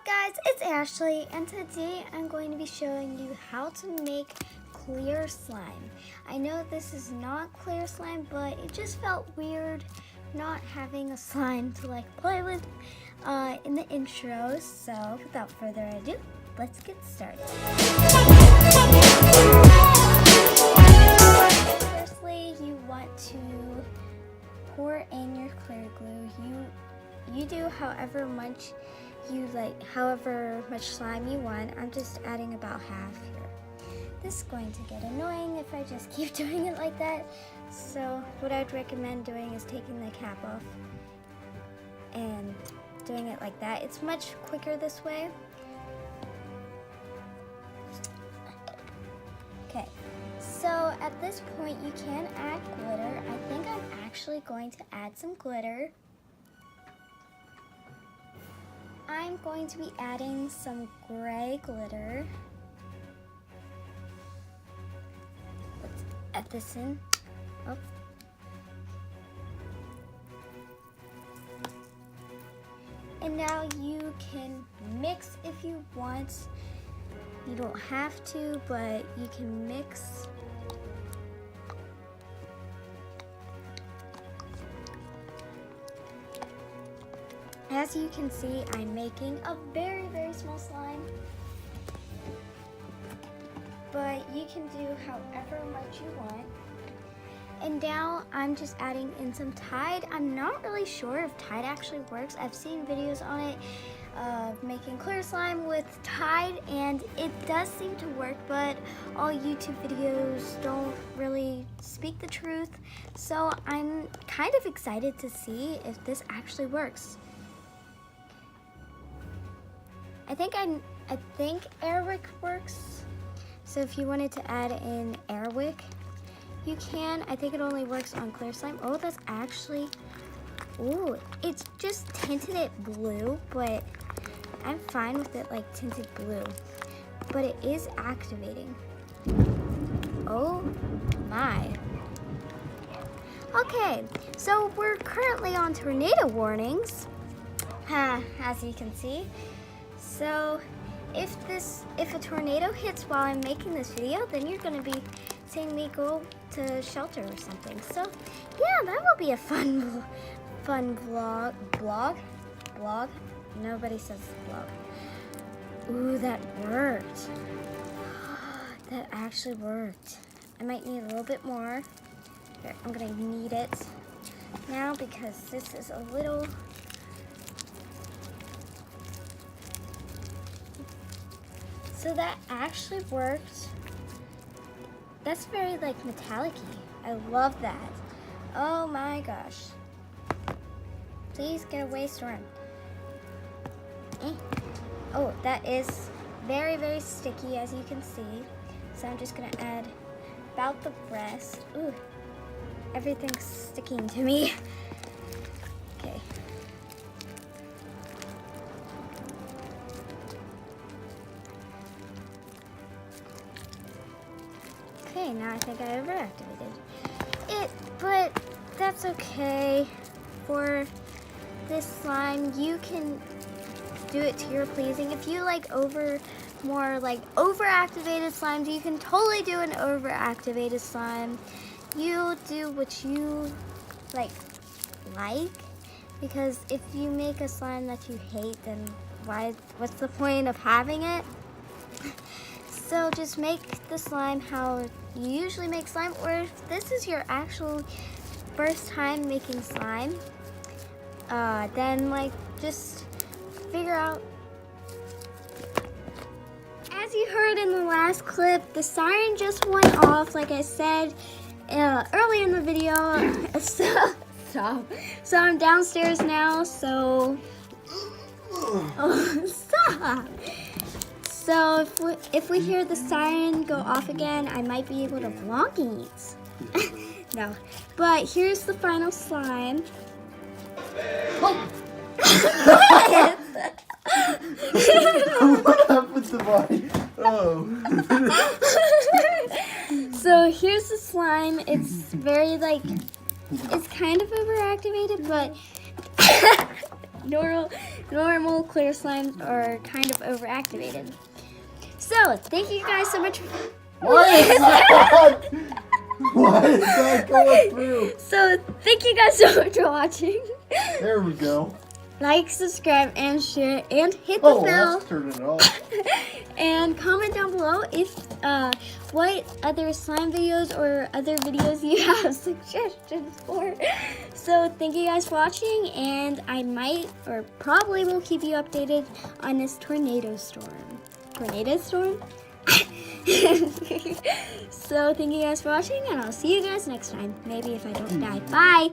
guys, it's Ashley, and today I'm going to be showing you how to make clear slime. I know this is not clear slime, but it just felt weird not having a slime to play with in the intro. So without further ado, let's get started. Firstly, you want to pour in your clear glue. You do however much slime you want. I'm just adding about half here. This is going to get annoying if I just keep doing it like that. So what I'd recommend doing is taking the cap off and doing it like that. It's much quicker this way. Okay, so at this point you can add glitter. I think I'm actually going to add some glitter. I'm going to be adding some gray glitter. Let's add this in. Oh. And now you can mix if you want. You don't have to, but you can mix. As you can see, I'm making a very, very small slime, but you can do however much you want. And now I'm just adding in some Tide. I'm not really sure if Tide actually works. I've seen videos on it of making clear slime with Tide, and it does seem to work, but all YouTube videos don't really speak the truth. So I'm kind of excited to see if this actually works. I think Airwick works. So if you wanted to add in Airwick, you can. I think it only works on clear slime. Oh, that's actually, ooh, it's just tinted it blue, but I'm fine with it like tinted blue. But it is activating. Oh my. Okay, so we're currently on tornado warnings, as you can see. So if a tornado hits while I'm making this video, then you're gonna be seeing me go to shelter or something. So yeah, that will be a fun vlog. Nobody says vlog. Ooh, that worked. That actually worked. I might need a little bit more. Here, I'm gonna knead it now because this is a little. So that actually worked. That's very metallic-y. I love that. Oh my gosh. Please get away, Storm. Oh, that is very, very sticky, as you can see. So I'm just gonna add about the rest. Ooh, everything's sticking to me. Okay. Okay, now I think I overactivated it, but that's okay. For this slime, you can do it to your pleasing. If you like overactivated slimes, you can totally do an overactivated slime. You do what you like, because if you make a slime that you hate, then what's the point of having it? So just make the slime how you usually make slime, or if this is your actual first time making slime, then just figure out. As you heard in the last clip, the siren just went off, like I said early in the video. So I'm downstairs now, so oh, stop. So if we hear the siren go off again, I might be able to vlog it. No, but here's the final slime. Oh. What happened to mine? Oh. So here's the slime. It's very it's kind of overactivated, but normal clear slimes are kind of overactivated. So, thank you guys so much. Why is that? Why is that going through? So, thank you guys so much for watching. There we go. Like, subscribe, and share, and hit the Oh, bell. let's turn it off. And comment down below if what other slime videos or other videos you have suggestions for. So thank you guys for watching, and I might or probably will keep you updated on this tornado storm. Tornado storm? So thank you guys for watching, and I'll see you guys next time. Maybe if I don't die. Bye!